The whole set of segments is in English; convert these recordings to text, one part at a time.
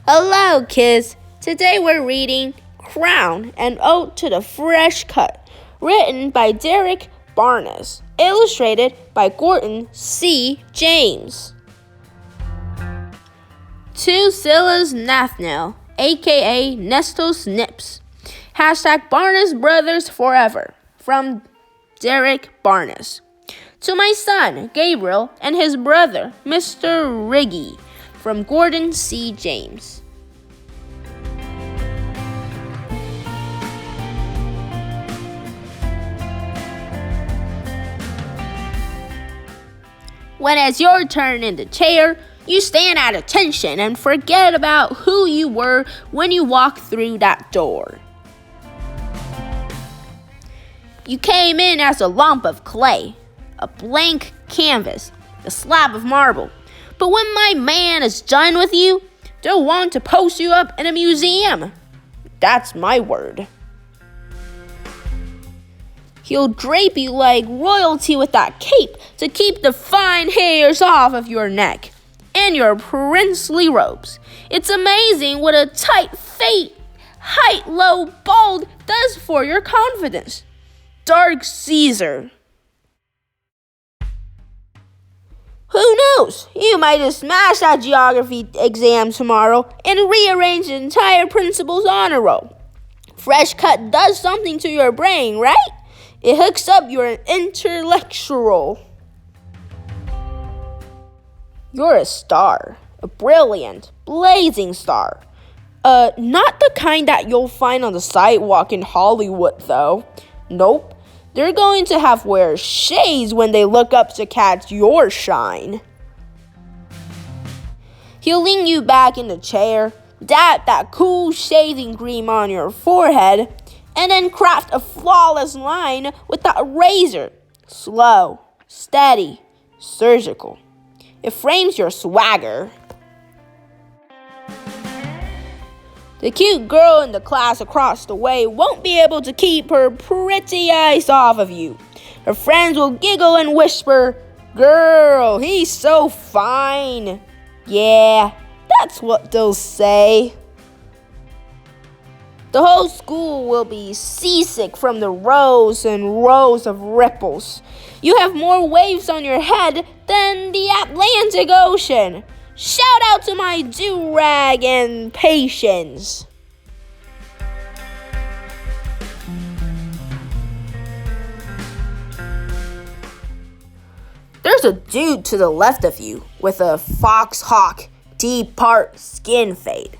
Hello, kids. Today we're reading Crown, an Ode to the Fresh Cut, written by Derreck Barnes, illustrated by Gordon C. James. To Silas Nathaniel, a.k.a. Nestos Nips. # Barnes Brothers Forever, from Derreck Barnes. To my son, Gabriel, and his brother, Mr. Riggy, from Gordon C. James. When it's your turn in the chair, you stand at attention and forget about who you were when you walked through that door. You came in as a lump of clay, a blank canvas, a slab of marble. But when my man is done with you, they'll want to post you up in a museum. That's my word. He'll drape you like royalty with that cape to keep the fine hairs off of your neck and your princely robes. It's amazing what a tight fate, height, low, bald does for your confidence. Dark Caesar. Who knows? You might just smash that geography exam tomorrow and rearrange the entire principal's honor roll. Fresh cut does something to your brain, right? It hooks up your intellectual. You're a star, a brilliant, blazing star. Not the kind that you'll find on the sidewalk in Hollywood, though. Nope. They're going to have to wear shades when they look up to catch your shine. He'll lean you back in the chair, dab that cool shaving cream on your forehead, and then craft a flawless line with that razor. Slow, steady, surgical. It frames your swagger. The cute girl in the class across the way won't be able to keep her pretty eyes off of you. Her friends will giggle and whisper, "Girl, he's so fine." Yeah, that's what they'll say. The whole school will be seasick from the rows and rows of ripples. You have more waves on your head than the Atlantic Ocean. Shout out to my do-rag and patience. There's a dude to the left of you with a fox-hawk, deep-part skin fade.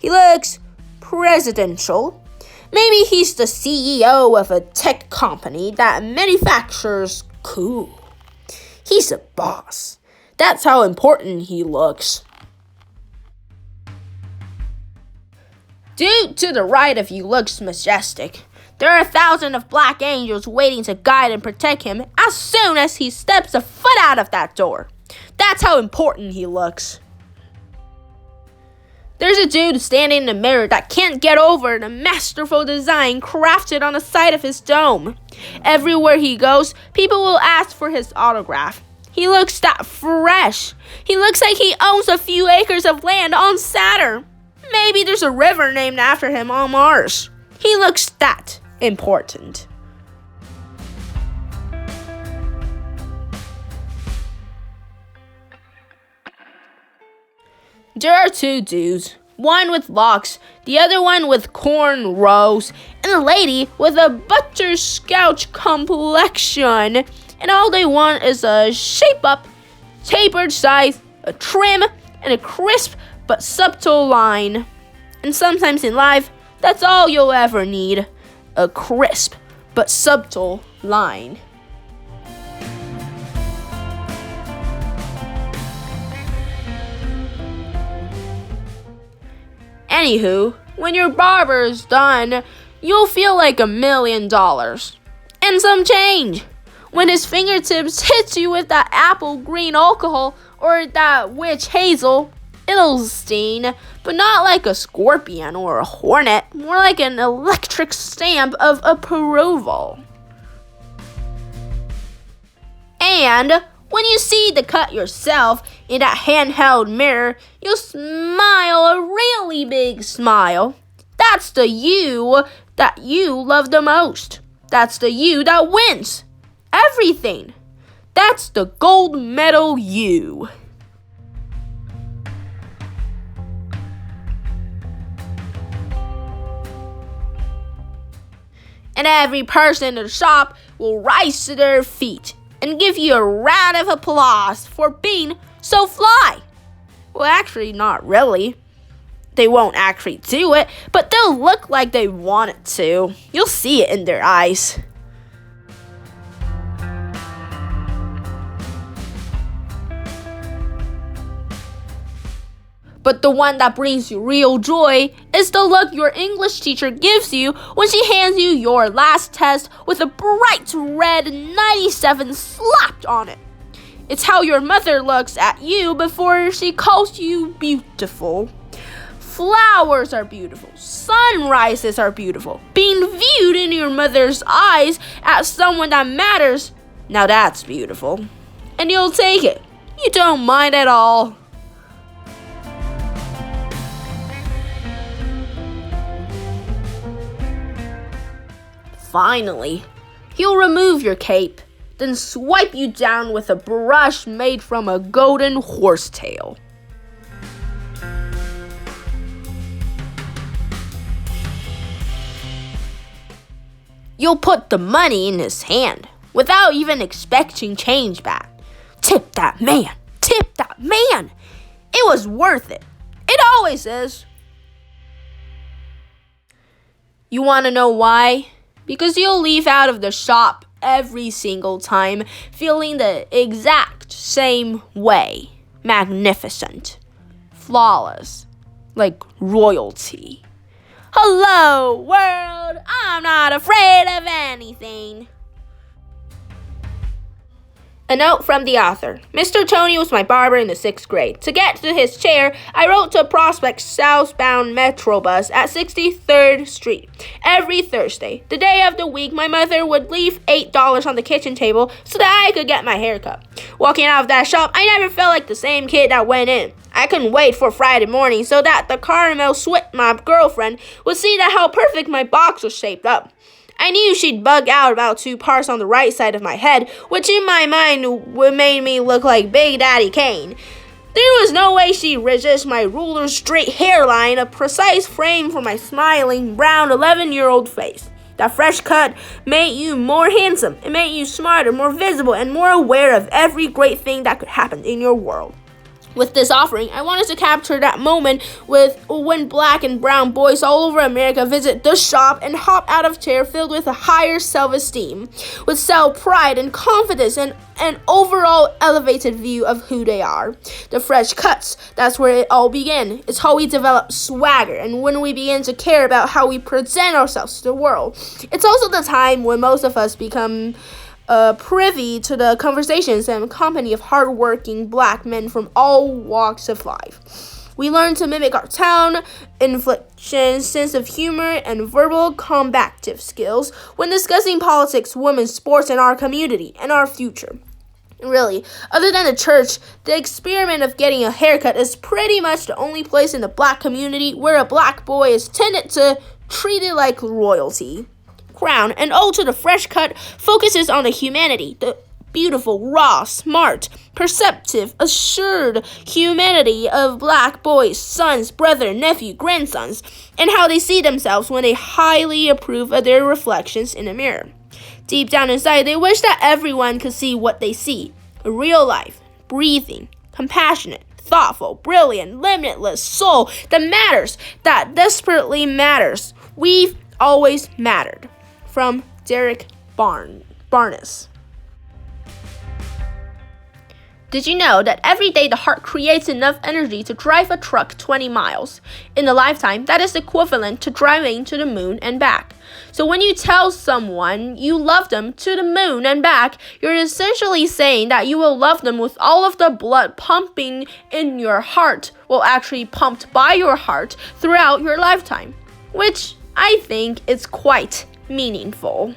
He looks presidential. Maybe he's the CEO of a tech company that manufactures cool. He's a boss. That's how important he looks. Dude to the right of you looks majestic. There are 1,000 of black angels waiting to guide and protect him as soon as he steps a foot out of that door. That's how important he looks. There's a dude standing in the mirror that can't get over the masterful design crafted on the side of his dome. Everywhere he goes, people will ask for his autograph. He looks that fresh. He looks like he owns a few acres of land on Saturn. Maybe there's a river named after him on Mars. He looks that important. There are two dudes, one with locks, the other one with cornrows, and a lady with a butterscotch complexion. And all they want is a shape-up, tapered size, a trim, and a crisp but subtle line. And sometimes in life, that's all you'll ever need, a crisp but subtle line. Anywho, when your barber is done, you'll feel like $1 million. And some change. When his fingertips hit you with that apple green alcohol or that witch hazel, it'll sting, but not like a scorpion or a hornet, more like an electric stamp of approval. And When you see the cut yourself in that handheld mirror, you'll smile a really big smile. That's the you that you love the most. That's the you that wins everything. That's the gold medal you. And every person in the shop will rise to their feet and give you a round of applause for being so fly. Well, actually, not really. They won't actually do it, but they'll look like they want it to. You'll see it in their eyes. But the one that brings you real joy is the look your English teacher gives you when she hands you your last test with a bright red 97 slapped on it. It's how your mother looks at you before she calls you beautiful. Flowers are beautiful. Sunrises are beautiful. Being viewed in your mother's eyes as someone that matters, now that's beautiful. And you'll take it. You don't mind at all. Finally, he'll remove your cape, then swipe you down with a brush made from a golden horsetail. You'll put the money in his hand without even expecting change back. Tip that man! Tip that man! It was worth it. It always is. You want to know why? Because you'll leave out of the shop every single time feeling the exact same way. Magnificent. Flawless. Like royalty. Hello, world! I'm not afraid of anything. A note from the author. Mr. Tony was my barber in the 6th grade. To get to his chair, I rode to Prospect southbound Metro bus at 63rd Street every Thursday. The day of the week, my mother would leave $8 on the kitchen table so that I could get my hair cut. Walking out of that shop, I never felt like the same kid that went in. I couldn't wait for Friday morning so that the caramel sweat my girlfriend would see that how perfect my box was shaped up. I knew she'd bug out about 2 parts on the right side of my head, which in my mind made me look like Big Daddy Kane. There was no way she'd resist my ruler straight hairline, a precise frame for my smiling, brown 11-year-old face. That fresh cut made you more handsome. It made you smarter, more visible, and more aware of every great thing that could happen in your world. With this offering, I wanted to capture that moment when black and brown boys all over America visit the shop and hop out of chair filled with a higher self-esteem, with self-pride and confidence and an overall elevated view of who they are. The fresh cuts, that's where it all began. It's how we develop swagger and when we begin to care about how we present ourselves to the world. It's also the time when most of us become privy to the conversations and company of hardworking black men from all walks of life. We learn to mimic our tone, inflection, sense of humor, and verbal combative skills when discussing politics, women's sports, and our community and our future. Really, other than the church, the experiment of getting a haircut is pretty much the only place in the black community where a black boy is tended to treated like royalty. Crown and ode to the fresh cut focuses on the humanity, the beautiful, raw, smart, perceptive, assured humanity of black boys, sons, brother, nephew, grandsons, and how they see themselves when they highly approve of their reflections in a mirror. Deep down inside, they wish that everyone could see what they see. A real life, breathing, compassionate, thoughtful, brilliant, limitless soul that matters, that desperately matters. We've always mattered. From Derreck Barnes. Did you know that every day the heart creates enough energy to drive a truck 20 miles? In a lifetime, that is equivalent to driving to the moon and back. So when you tell someone you love them to the moon and back, you're essentially saying that you will love them with all of the blood pumping in your heart, well, actually pumped by your heart throughout your lifetime, which I think is quite meaningful.